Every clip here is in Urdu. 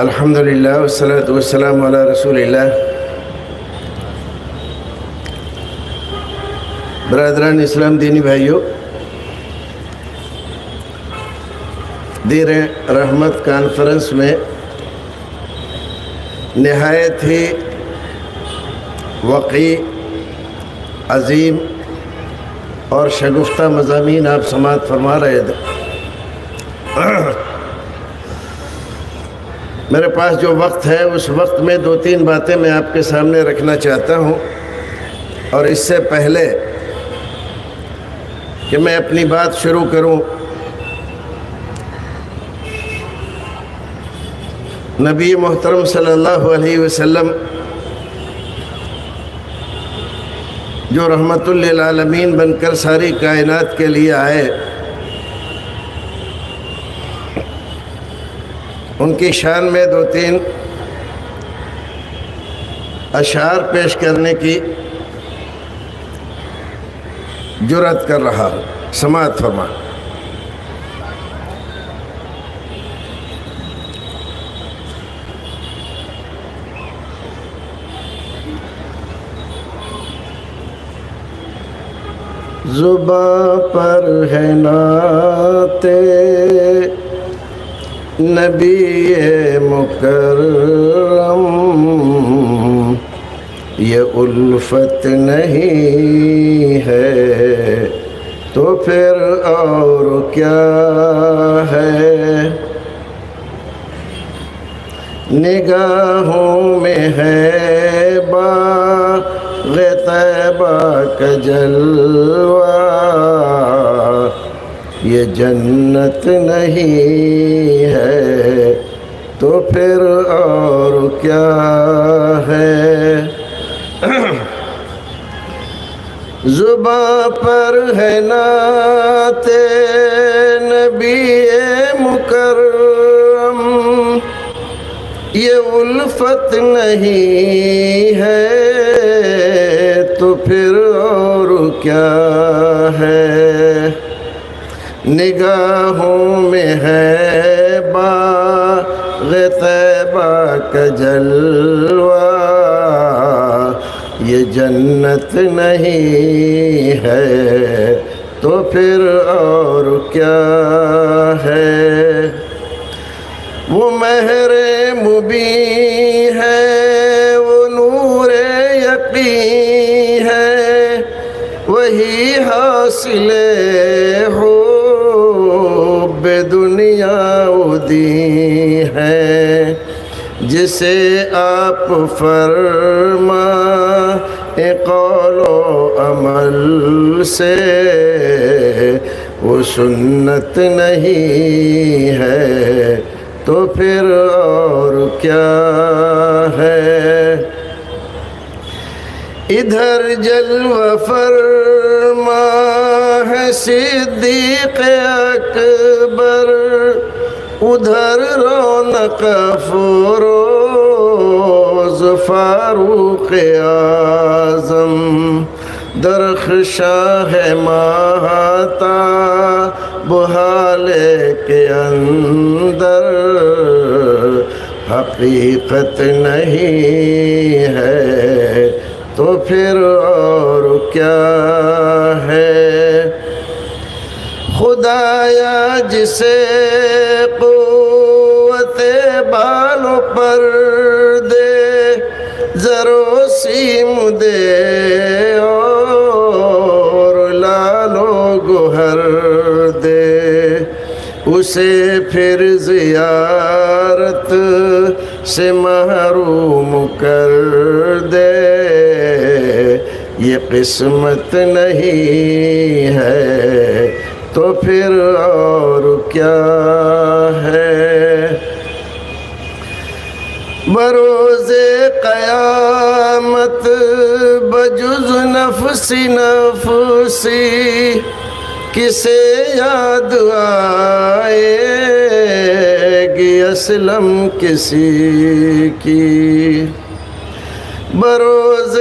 الحمدللہ والصلاة والسلام علی رسول اللہ۔ برادران اسلام، دینی بھائیوں، دیر رحمت کانفرنس میں نہایت ہی وقی، عظیم اور شگفتہ مضامین آپ سماعت فرما رہے تھے۔ میرے پاس جو وقت ہے اس وقت میں 2-3 باتیں میں آپ کے سامنے رکھنا چاہتا ہوں، اور اس سے پہلے کہ میں اپنی بات شروع کروں، نبی محترم صلی اللہ علیہ وسلم جو رحمت للعالمین بن کر ساری کائنات کے لیے آئے، ان کی شان میں 2-3 اشعار پیش کرنے کی جرأت کر رہا ہوں، سماعت فرما۔ زباں پر ہے نعت نبی مکرم، یہ الفت نہیں ہے تو پھر اور کیا ہے؟ نگاہوں میں ہے باغ طیبہ کا جلوہ، یہ جنت نہیں ہے تو پھر اور کیا ہے؟ زباں پر ہے نعت نبی مکرم، یہ الفت نہیں ہے تو پھر اور کیا ہے؟ نگاہوں میں ہے باغ طیبہ کا جلوہ، یہ جنت نہیں ہے تو پھر اور کیا ہے؟ وہ مہر مبین ہے، وہ نور یقین ہے، وہی حاصل حب دنیا و دین ہے، جسے آپ فرما قول و عمل سے وہ سنت نہیں ہے تو پھر اور کیا ہے؟ ادھر جلوہ فرما ہے صدیق اکبر، ادھر رونق فروز فاروق اعظم، درخشاں ہے ماہتاب حالے کے اندر، حقیقت نہیں ہے تو پھر اور کیا ہے؟ خدایا جسے قوت بالوں پر دے، زر و سیم دے اور لال و گوہر دے، اسے پھر زیارت سے محروم کر دے، یہ قسمت نہیں ہے تو پھر اور کیا ہے؟ بروز قیامت بجز نفسی نفسی کسے یاد آئے گی اسلم کسی کی؟ بروز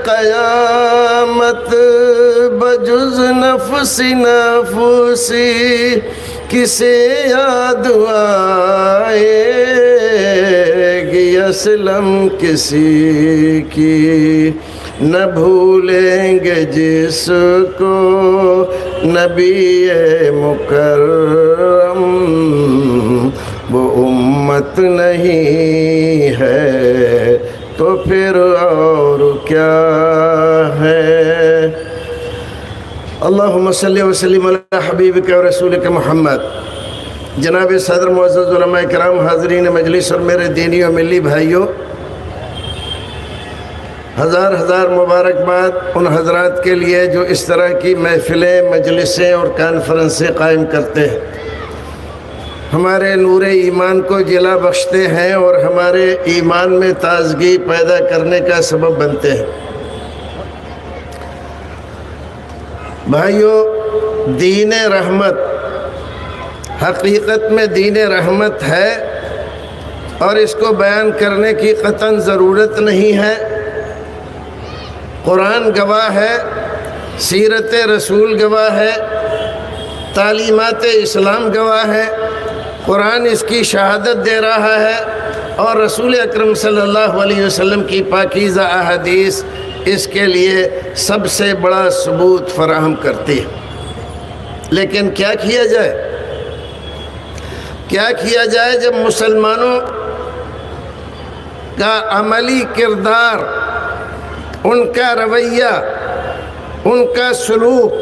قیامت بجز نفسی نفسی کسے یاد آئے اسلم کسی کی نہ بھولیں گے جس کو نبی مکرم وہ امت نہیں ہے تو پھر اور کیا ہے۔ اللہم صلی وسلم علی حبیبک و رسولک محمد۔ جناب صدر معزز علماء کرام، حاضرین مجلس اور میرے دینی و ملی بھائیوں، ہزار ہزار مبارکباد ان حضرات کے لیے جو اس طرح کی محفلیں، مجلسیں اور کانفرنسیں قائم کرتے ہیں، ہمارے نور ایمان کو جلا بخشتے ہیں اور ہمارے ایمان میں تازگی پیدا کرنے کا سبب بنتے ہیں۔ بھائیوں، دین رحمت حقیقت میں دین رحمت ہے اور اس کو بیان کرنے کی قطعاً ضرورت نہیں ہے۔ قرآن گواہ ہے، سیرت رسول گواہ ہے، تعلیمات اسلام گواہ ہے، قرآن اس کی شہادت دے رہا ہے اور رسول اکرم صلی اللہ علیہ وسلم کی پاکیزہ احادیث اس کے لیے سب سے بڑا ثبوت فراہم کرتی ہے۔ لیکن کیا کیا جائے؟ کیا کیا جائے جب مسلمانوں کا عملی کردار، ان کا رویہ، ان کا سلوک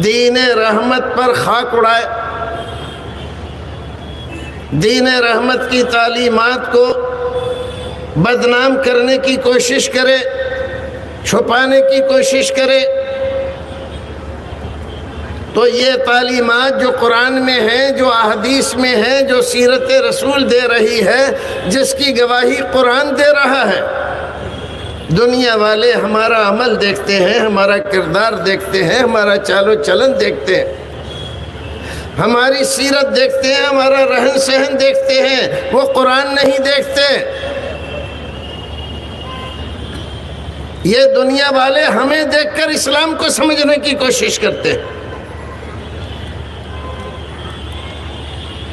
دین رحمت پر خاک اڑائے، دین رحمت کی تعلیمات کو بدنام کرنے کی کوشش کرے، چھپانے کی کوشش کرے، تو یہ تعلیمات جو قرآن میں ہیں، جو احادیث میں ہیں، جو سیرت رسول دے رہی ہے، جس کی گواہی قرآن دے رہا ہے، دنیا والے ہمارا عمل دیکھتے ہیں، ہمارا کردار دیکھتے ہیں، ہمارا چال و چلن دیکھتے ہیں، ہماری سیرت دیکھتے ہیں، ہمارا رہن سہن دیکھتے ہیں، وہ قرآن نہیں دیکھتے۔ یہ دنیا والے ہمیں دیکھ کر اسلام کو سمجھنے کی کوشش کرتے ہیں،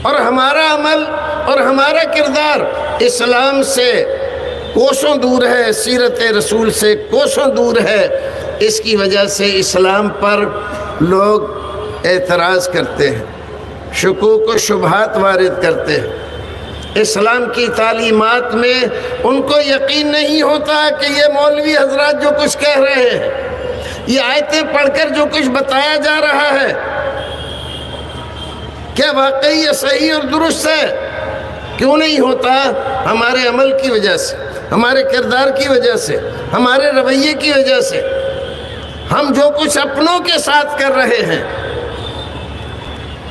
اور ہمارا عمل اور ہمارا کردار اسلام سے کوسوں دور ہے، سیرت رسول سے کوسوں دور ہے۔ اس کی وجہ سے اسلام پر لوگ اعتراض کرتے ہیں، شکوک و شبہات وارد کرتے ہیں، اسلام کی تعلیمات میں ان کو یقین نہیں ہوتا کہ یہ مولوی حضرات جو کچھ کہہ رہے ہیں، یہ آیتیں پڑھ کر جو کچھ بتایا جا رہا ہے، کیا واقعی یہ صحیح اور درست ہے؟ کیوں نہیں ہوتا؟ ہمارے عمل کی وجہ سے، ہمارے کردار کی وجہ سے، ہمارے رویے کی وجہ سے، ہم جو کچھ اپنوں کے ساتھ کر رہے ہیں،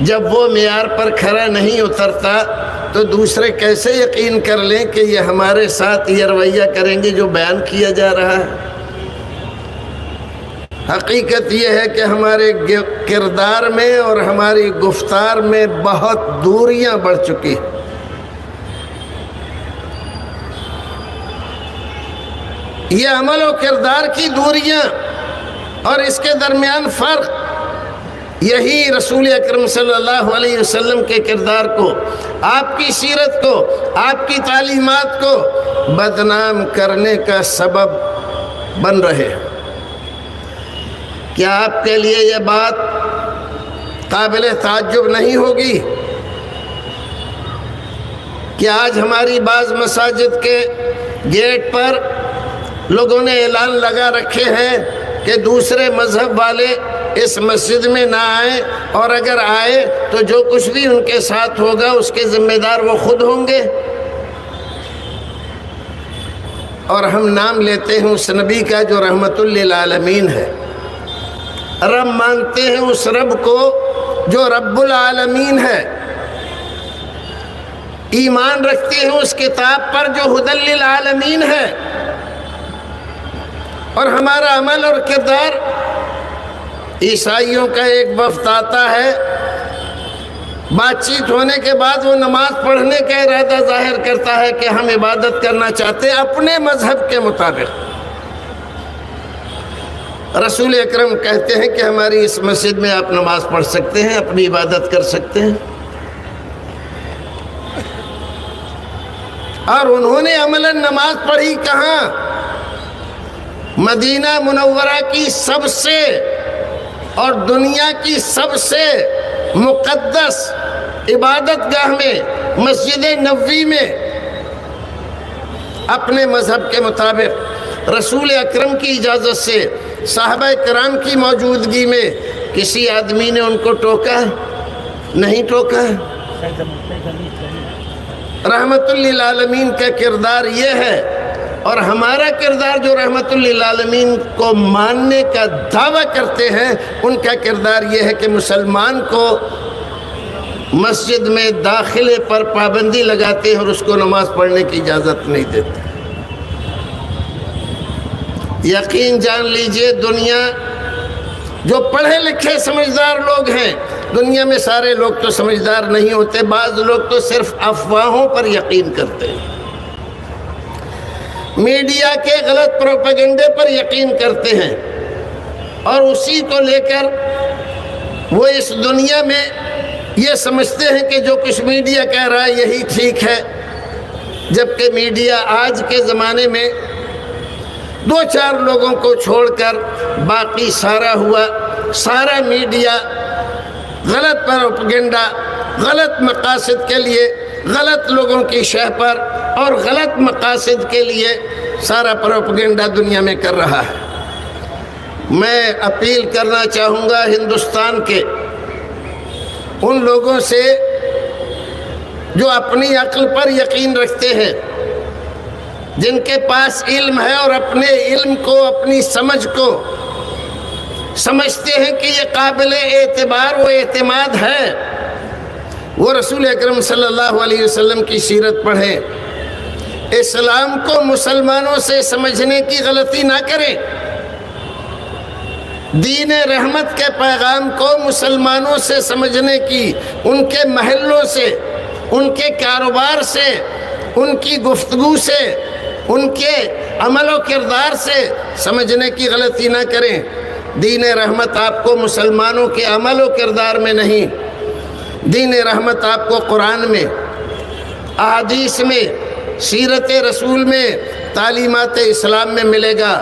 جب وہ معیار پر کھرا نہیں اترتا تو دوسرے کیسے یقین کر لیں کہ یہ ہمارے ساتھ یہ رویہ کریں گے جو بیان کیا جا رہا ہے؟ حقیقت یہ ہے کہ ہمارے کردار میں اور ہماری گفتار میں بہت دوریاں بڑھ چکی ہیں۔ یہ عمل و کردار کی دوریاں اور اس کے درمیان فرق، یہی رسول اکرم صلی اللہ علیہ وسلم کے کردار کو، آپ کی سیرت کو، آپ کی تعلیمات کو بدنام کرنے کا سبب بن رہے ہیں۔ کیا آپ کے لیے یہ بات قابل تعجب نہیں ہوگی کہ آج ہماری بعض مساجد کے گیٹ پر لوگوں نے اعلان لگا رکھے ہیں کہ دوسرے مذہب والے اس مسجد میں نہ آئیں، اور اگر آئے تو جو کچھ بھی ان کے ساتھ ہوگا اس کے ذمہ دار وہ خود ہوں گے؟ اور ہم نام لیتے ہیں اس نبی کا جو رحمت للعالمین ہے، رب مانتے ہیں اس رب کو جو رب العالمین ہے، ایمان رکھتے ہیں اس کتاب پر جو ہدی للعالمین ہے، اور ہمارا عمل اور کردار، عیسائیوں کا ایک وفد آتا ہے، بات چیت ہونے کے بعد وہ نماز پڑھنے کا ارادہ ظاہر کرتا ہے کہ ہم عبادت کرنا چاہتے ہیں اپنے مذہب کے مطابق۔ رسول اکرم کہتے ہیں کہ ہماری اس مسجد میں آپ نماز پڑھ سکتے ہیں، اپنی عبادت کر سکتے ہیں۔ اور انہوں نے عملاً نماز پڑھی کہاں؟ مدینہ منورہ کی سب سے اور دنیا کی سب سے مقدس عبادت گاہ میں، مسجد نبوی میں، اپنے مذہب کے مطابق رسول اکرم کی اجازت سے صحابہ کرام کی موجودگی میں کسی آدمی نے ان کو ٹوکا؟ نہیں ٹوکا۔ رحمت للعالمین کا کردار یہ ہے، اور ہمارا کردار جو رحمت للعالمین کو ماننے کا دعویٰ کرتے ہیں، ان کا کردار یہ ہے کہ مسلمان کو مسجد میں داخلے پر پابندی لگاتے ہیں اور اس کو نماز پڑھنے کی اجازت نہیں دیتے۔ یقین جان لیجئے، دنیا جو پڑھے لکھے سمجھدار لوگ ہیں، دنیا میں سارے لوگ تو سمجھدار نہیں ہوتے، بعض لوگ تو صرف افواہوں پر یقین کرتے ہیں، میڈیا کے غلط پروپیگنڈے پر یقین کرتے ہیں، اور اسی کو لے کر وہ اس دنیا میں یہ سمجھتے ہیں کہ جو کچھ میڈیا کہہ رہا ہے یہی ٹھیک ہے، جبکہ میڈیا آج کے زمانے میں دو چار لوگوں کو چھوڑ کر باقی سارا میڈیا غلط پروپیگنڈا، غلط مقاصد کے لیے، غلط لوگوں کی شہ پر اور غلط مقاصد کے لیے سارا پروپیگنڈا دنیا میں کر رہا ہے۔ میں اپیل کرنا چاہوں گا ہندوستان کے ان لوگوں سے جو اپنی عقل پر یقین رکھتے ہیں، جن کے پاس علم ہے اور اپنے علم کو، اپنی سمجھ کو سمجھتے ہیں کہ یہ قابل اعتبار و اعتماد ہے، وہ رسول اکرم صلی اللہ علیہ وسلم کی سیرت پڑھیں، اسلام کو مسلمانوں سے سمجھنے کی غلطی نہ کریں، دین رحمت کے پیغام کو مسلمانوں سے سمجھنے کی، ان کے محلوں سے، ان کے کاروبار سے، ان کی گفتگو سے، ان کے عمل و کردار سے سمجھنے کی غلطی نہ کریں۔ دین رحمت آپ کو مسلمانوں کے عمل و کردار میں نہیں، دین رحمت آپ کو قرآن میں، احادیث میں، سیرت رسول میں، تعلیمات اسلام میں ملے گا،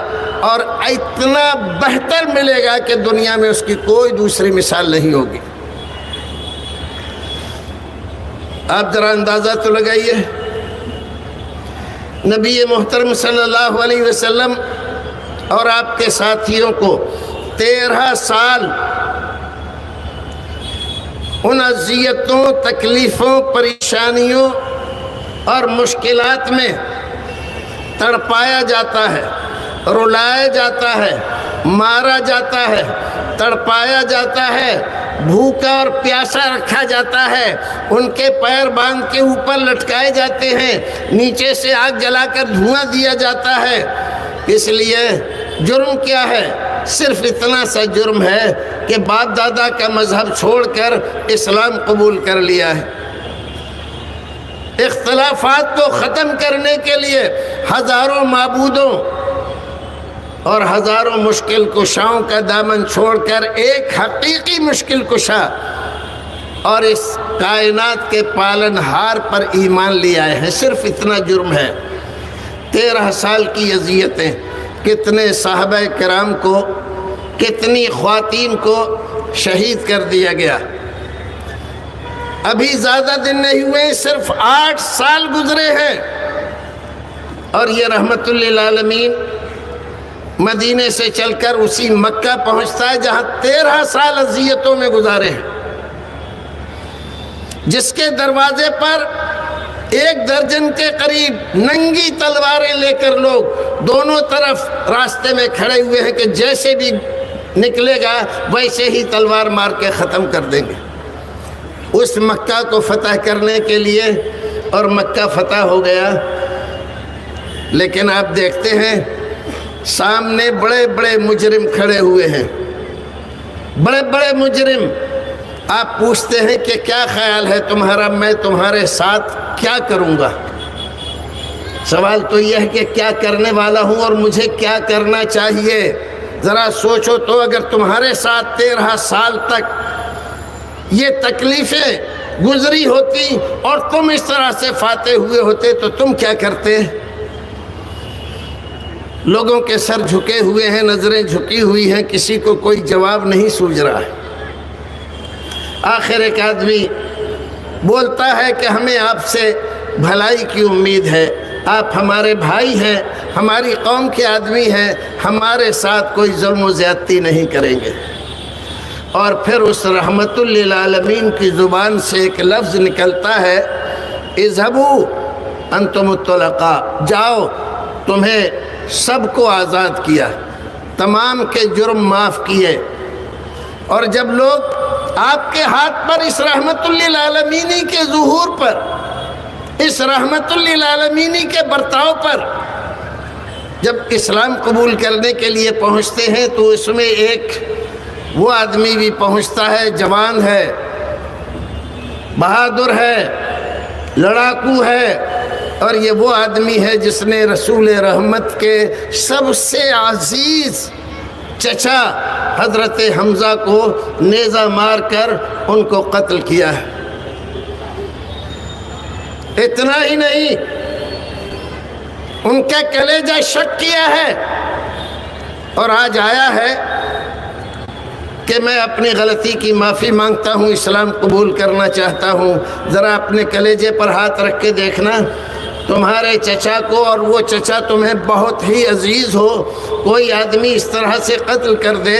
اور اتنا بہتر ملے گا کہ دنیا میں اس کی کوئی دوسری مثال نہیں ہوگی۔ آپ ذرا اندازہ تو لگائیے، نبی محترم صلی اللہ علیہ وسلم اور آپ کے ساتھیوں کو 13 سال ان اذیتوں، تکلیفوں، پریشانیوں اور مشکلات میں تڑپایا جاتا ہے، رلایا جاتا ہے، مارا جاتا ہے، تڑپایا جاتا ہے، بھوکا اور پیاسا رکھا جاتا ہے، ان کے پیر باندھ کے اوپر لٹکائے جاتے ہیں، نیچے سے آگ جلا کر دھواں دیا جاتا ہے۔ اس لیے جرم کیا ہے؟ صرف اتنا سا جرم ہے کہ باپ دادا کا مذہب چھوڑ کر اسلام قبول کر لیا ہے۔ اختلافات کو ختم کرنے کے لیے ہزاروں معبودوں اور ہزاروں مشکل کشاؤں کا دامن چھوڑ کر ایک حقیقی مشکل کشا اور اس کائنات کے پالن ہار پر ایمان لے آئے ہیں۔ صرف اتنا جرم ہے۔ 13 سال کی اذیتیں، کتنے صحابہ کرام کو، کتنی خواتین کو شہید کر دیا گیا۔ ابھی زیادہ دن نہیں ہوئے، صرف 8 سال گزرے ہیں، اور یہ رحمت للعالمین مدینے سے چل کر اسی مکہ پہنچتا ہے جہاں 13 سال اذیتوں میں گزارے ہیں، جس کے دروازے پر 1 درجن کے قریب ننگی تلواریں لے کر لوگ دونوں طرف راستے میں کھڑے ہوئے ہیں کہ جیسے بھی نکلے گا ویسے ہی تلوار مار کے ختم کر دیں گے۔ اس مکہ کو فتح کرنے کے لیے، اور مکہ فتح ہو گیا، لیکن آپ دیکھتے ہیں سامنے بڑے بڑے مجرم کھڑے ہوئے ہیں، بڑے بڑے مجرم۔ آپ پوچھتے ہیں کہ کیا خیال ہے تمہارا، میں تمہارے ساتھ کیا کروں گا؟ سوال تو یہ ہے کہ کیا کرنے والا ہوں اور مجھے کیا کرنا چاہیے؟ ذرا سوچو تو، اگر تمہارے ساتھ 13 سال تک یہ تکلیفیں، گزری ہوتی اور تم اس طرح سے فاتح ہوئے ہوتے تو تم کیا کرتے؟ لوگوں کے سر جھکے ہوئے ہیں، نظریں جھکی ہوئی ہیں، کسی کو کوئی جواب نہیں سوجھ رہا ہے۔ آخر ایک آدمی بولتا ہے کہ ہمیں آپ سے بھلائی کی امید ہے، آپ ہمارے بھائی ہیں، ہماری قوم کے آدمی ہیں، ہمارے ساتھ کوئی ظلم و زیادتی نہیں کریں گے۔ اور پھر اس رحمت للعالمین کی زبان سے ایک لفظ نکلتا ہے، اذهبوا انتم الطلقاء، جاؤ، تمہیں سب کو آزاد کیا، تمام کے جرم معاف کیے۔ اور جب لوگ آپ کے ہاتھ پر اس رحمت للعالمینی کے ظہور پر، اس رحمت للعالمینی کے برتاؤ پر جب اسلام قبول کرنے کے لیے پہنچتے ہیں تو اس میں ایک وہ آدمی بھی پہنچتا ہے، جوان ہے، بہادر ہے، لڑاکو ہے، اور یہ وہ آدمی ہے جس نے رسول رحمت کے سب سے عزیز چچا حضرت حمزہ کو نیزہ مار کر ان کو قتل کیا ہے۔ اتنا ہی نہیں، ان کا کلیجہ شک کیا ہے اور آج آیا ہے کہ میں اپنی غلطی کی معافی مانگتا ہوں، اسلام قبول کرنا چاہتا ہوں۔ ذرا اپنے کلیجے پر ہاتھ رکھ کے دیکھنا، تمہارے چچا کو، اور وہ چچا تمہیں بہت ہی عزیز ہو، کوئی آدمی اس طرح سے قتل کر دے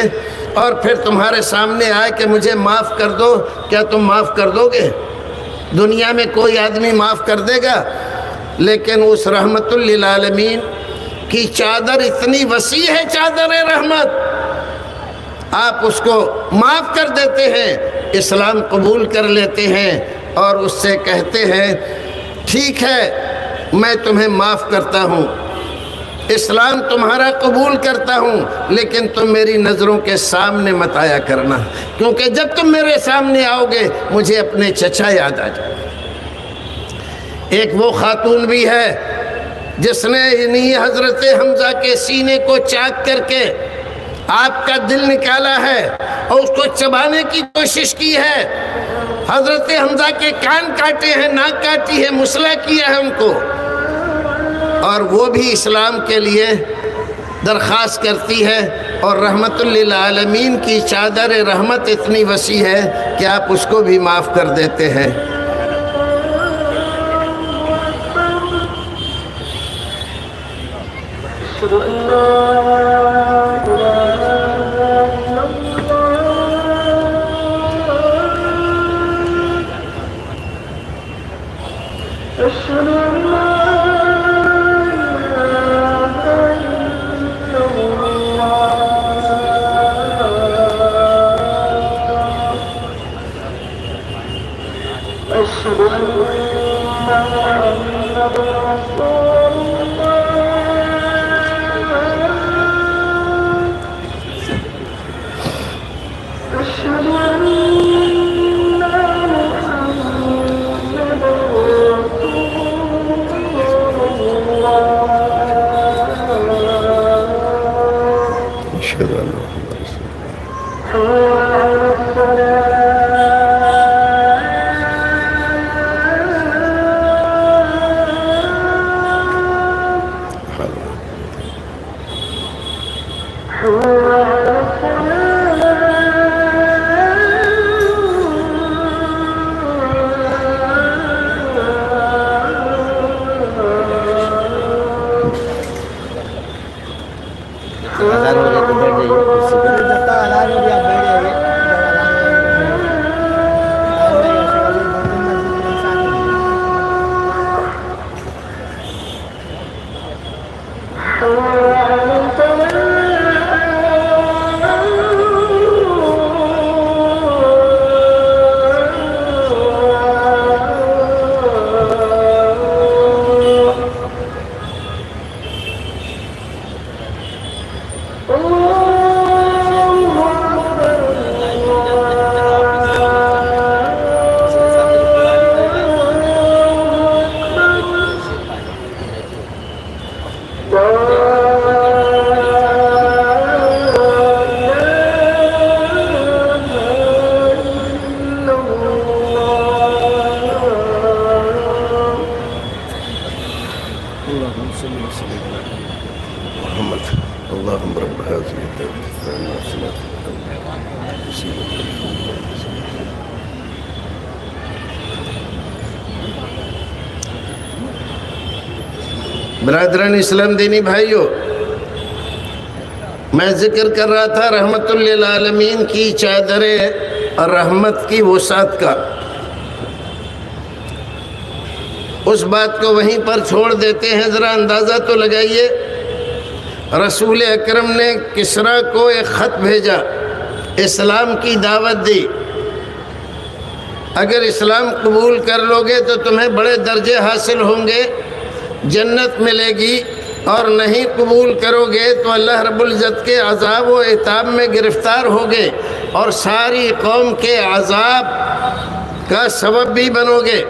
اور پھر تمہارے سامنے آئے کہ مجھے معاف کر دو، کیا تم معاف کر دو گے؟ دنیا میں کوئی آدمی معاف کر دے گا؟ لیکن اس رحمت للعالمین کی چادر اتنی وسیع ہے، چادر رحمت، آپ اس کو معاف کر دیتے ہیں، اسلام قبول کر لیتے ہیں اور اس سے کہتے ہیں ٹھیک ہے میں تمہیں معاف کرتا ہوں، اسلام تمہارا قبول کرتا ہوں، لیکن تم میری نظروں کے سامنے مت آیا کرنا، کیونکہ جب تم میرے سامنے آؤ گے مجھے اپنے چچا یاد آ جائے۔ ایک وہ خاتون بھی ہے جس نے انہی حضرت حمزہ کے سینے کو چاک کر کے آپ کا دل نکالا ہے اور اس کو چبانے کی کوشش کی ہے، حضرت حمزہ کے کان کاٹے ہیں، ناک کاٹی ہے، مسلح کیا ہے ان کو، اور وہ بھی اسلام کے لیے درخواست کرتی ہے۔ اور رحمت للعالمین کی چادر رحمت اتنی وسیع ہے کہ آپ اس کو بھی معاف کر دیتے ہیں۔ اللهم صل وسلم على محمد اللهم رب هذه الدعوة التامة والصلاة برادران اسلام دینی بھائیوں، میں ذکر کر رہا تھا رحمت للعالمین کی چادر اور رحمت کی وسعت کا. اس بات کو وہیں پر چھوڑ دیتے ہیں. ذرا اندازہ تو لگائیے، رسول اکرم نے کسریٰ کو ایک خط بھیجا، اسلام کی دعوت دی. اگر اسلام قبول کر لو گے تو تمہیں بڑے درجے حاصل ہوں گے، جنت ملے گی، اور نہیں قبول کرو گے تو اللہ رب العزت کے عذاب و عتاب میں گرفتار ہوگے اور ساری قوم کے عذاب کا سبب بھی بنو گے.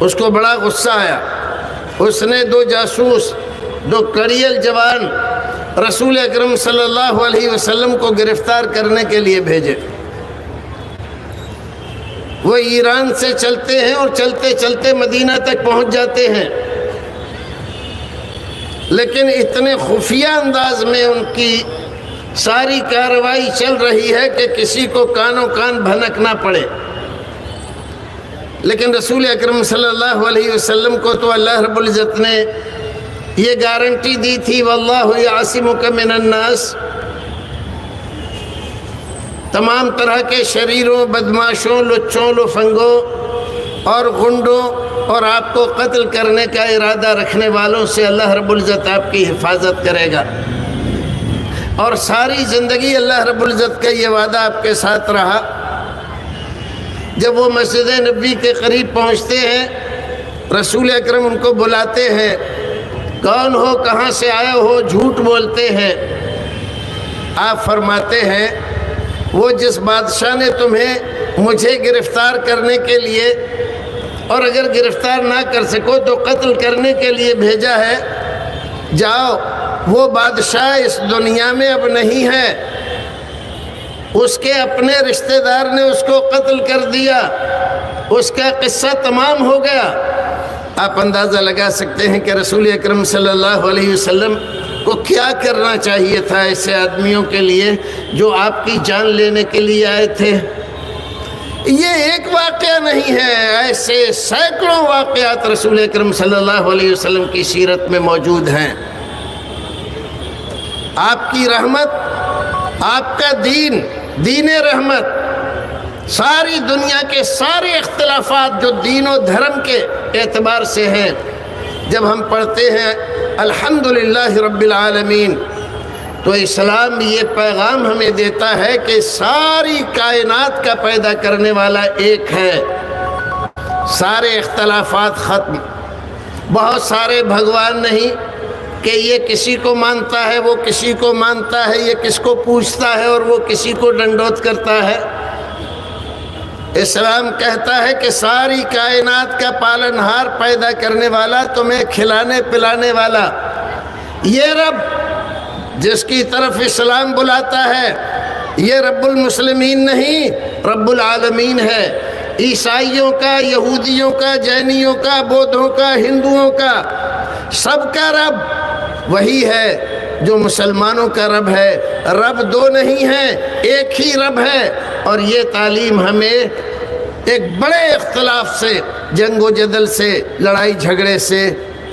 اس کو بڑا غصہ آیا. اس نے 2 جاسوس، 2 کڑیل جوان رسول اکرم صلی اللہ علیہ وسلم کو گرفتار کرنے کے لیے بھیجے. وہ ایران سے چلتے ہیں اور چلتے چلتے مدینہ تک پہنچ جاتے ہیں، لیکن اتنے خفیہ انداز میں ان کی ساری کارروائی چل رہی ہے کہ کسی کو کانوں کان بھنک نہ پڑے. لیکن رسول اکرم صلی اللہ علیہ وسلم کو تو اللہ رب العزت نے یہ گارنٹی دی تھی، واللہ یعصمک من الناس. تمام طرح کے شریروں، بدماشوں، لچوں، لفنگوں اور غنڈوں اور آپ کو قتل کرنے کا ارادہ رکھنے والوں سے اللہ رب العزت آپ کی حفاظت کرے گا. اور ساری زندگی اللہ رب العزت کا یہ وعدہ آپ کے ساتھ رہا. جب وہ مسجد نبوی کے قریب پہنچتے ہیں، رسول اکرم ان کو بلاتے ہیں. کون ہو، کہاں سے آئے ہو؟ جھوٹ بولتے ہیں. آپ فرماتے ہیں وہ جس بادشاہ نے تمہیں مجھے گرفتار کرنے کے لیے، اور اگر گرفتار نہ کر سکو تو قتل کرنے کے لیے بھیجا ہے، جاؤ. وہ بادشاہ اس دنیا میں اب نہیں ہے، اس کے اپنے رشتہ دار نے اس کو قتل کر دیا، اس کا قصہ تمام ہو گیا. آپ اندازہ لگا سکتے ہیں کہ رسول اکرم صلی اللہ علیہ وسلم کو کیا کرنا چاہیے تھا ایسے آدمیوں کے لیے جو آپ کی جان لینے کے لیے آئے تھے. یہ ایک واقعہ نہیں ہے، ایسے سینکڑوں واقعات رسول اکرم صلی اللہ علیہ وسلم کی سیرت میں موجود ہیں. آپ کی رحمت، آپ کا دین، دین رحمت، ساری دنیا کے سارے اختلافات جو دین و دھرم کے اعتبار سے ہیں، جب ہم پڑھتے ہیں الحمدللہ رب العالمین، تو اسلام یہ پیغام ہمیں دیتا ہے کہ ساری کائنات کا پیدا کرنے والا ایک ہے. سارے اختلافات ختم. بہت سارے بھگوان نہیں کہ یہ کسی کو مانتا ہے، وہ کسی کو مانتا ہے، یہ کس کو پوچھتا ہے اور وہ کسی کو ڈنڈوت کرتا ہے. اسلام کہتا ہے کہ ساری کائنات کا پالنہار، پیدا کرنے والا، تمہیں کھلانے پلانے والا، یہ رب جس کی طرف اسلام بلاتا ہے، یہ رب المسلمین نہیں، رب العالمین ہے. عیسائیوں کا، یہودیوں کا، جینیوں کا، بودھوں کا، ہندوؤں کا، سب کا رب وہی ہے جو مسلمانوں کا رب ہے. رب 2 نہیں ہے، ایک ہی رب ہے. اور یہ تعلیم ہمیں ایک بڑے اختلاف سے، جنگ و جدل سے، لڑائی جھگڑے سے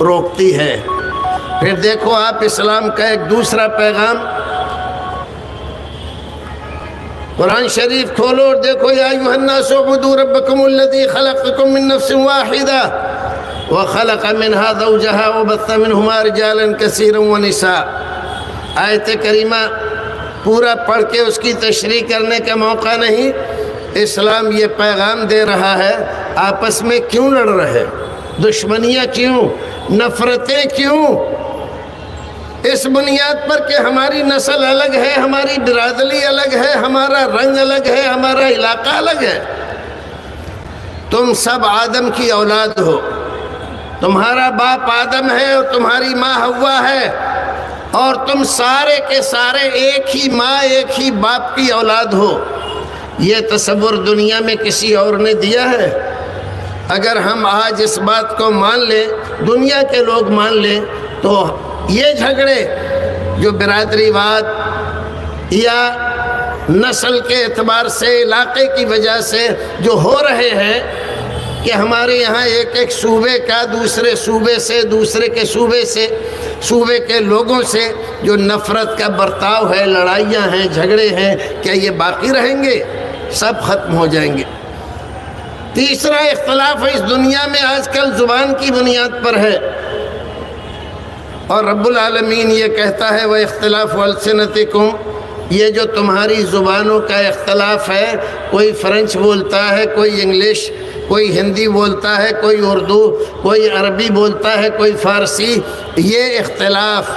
روکتی ہے. پھر دیکھو آپ اسلام کا ایک دوسرا پیغام، قرآن شریف کھولو اور دیکھو، یا ایھا الناس اعبدوا ربکم الذی خلقکم من نفس واحدہ وخلق منها زوجها وبث منهما رجالا كثيرا ونساء. آیت کریمہ پورا پڑھ کے اس کی تشریح کرنے کا موقع نہیں. اسلام یہ پیغام دے رہا ہے، آپس میں کیوں لڑ رہے، دشمنیاں کیوں، نفرتیں کیوں؟ اس بنیاد پر کہ ہماری نسل الگ ہے، ہماری برادری الگ ہے، ہمارا رنگ الگ ہے، ہمارا علاقہ الگ ہے. تم سب آدم کی اولاد ہو، تمہارا باپ آدم ہے اور تمہاری ماں حوا ہے، اور تم سارے کے سارے ایک ہی ماں، ایک ہی باپ کی اولاد ہو. یہ تصور دنیا میں کسی اور نے دیا ہے؟ اگر ہم آج اس بات کو مان لیں، دنیا کے لوگ مان لیں، تو یہ جھگڑے جو برادری واد یا نسل کے اعتبار سے، علاقے کی وجہ سے جو ہو رہے ہیں کہ ہمارے یہاں ایک ایک صوبے کا دوسرے صوبے سے، دوسرے کے صوبے سے، صوبے کے لوگوں سے جو نفرت کا برتاؤ ہے، لڑائیاں ہیں، جھگڑے ہیں، کیا یہ باقی رہیں گے؟ سب ختم ہو جائیں گے۔ تیسرا اختلاف اس دنیا میں آج کل زبان کی بنیاد پر ہے، اور رب العالمین یہ کہتا ہے وَاخْتِلَافُ أَلْسِنَتِكُمْ، یہ جو تمہاری زبانوں کا اختلاف ہے، کوئی فرنچ بولتا ہے، کوئی انگلش، کوئی ہندی بولتا ہے، کوئی اردو، کوئی عربی بولتا ہے، کوئی فارسی، یہ اختلاف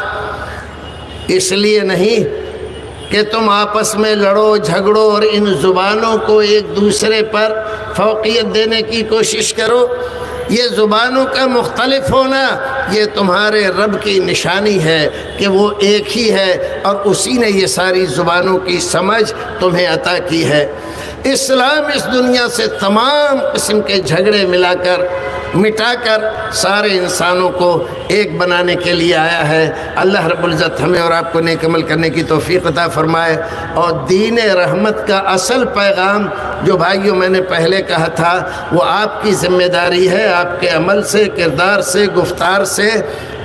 اس لیے نہیں کہ تم آپس میں لڑو جھگڑو اور ان زبانوں کو ایک دوسرے پر فوقیت دینے کی کوشش کرو۔ یہ زبانوں کا مختلف ہونا یہ تمہارے رب کی نشانی ہے کہ وہ ایک ہی ہے، اور اسی نے یہ ساری زبانوں کی سمجھ تمہیں عطا کی ہے۔ اسلام اس دنیا سے تمام قسم کے جھگڑے مٹا کر سارے انسانوں کو ایک بنانے کے لیے آیا ہے۔ اللہ رب العزت ہمیں اور آپ کو نیک عمل کرنے کی توفیق عطا فرمائے، اور دین رحمت کا اصل پیغام جو بھائیوں میں نے پہلے کہا تھا، وہ آپ کی ذمہ داری ہے، آپ کے عمل سے، کردار سے، گفتار سے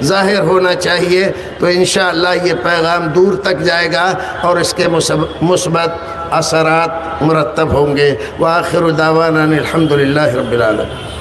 ظاہر ہونا چاہیے، تو انشاءاللہ یہ پیغام دور تک جائے گا اور اس کے مثبت اثرات مرتب ہوں گے۔ وآخر دعوانا الحمدللہ رب العالمین۔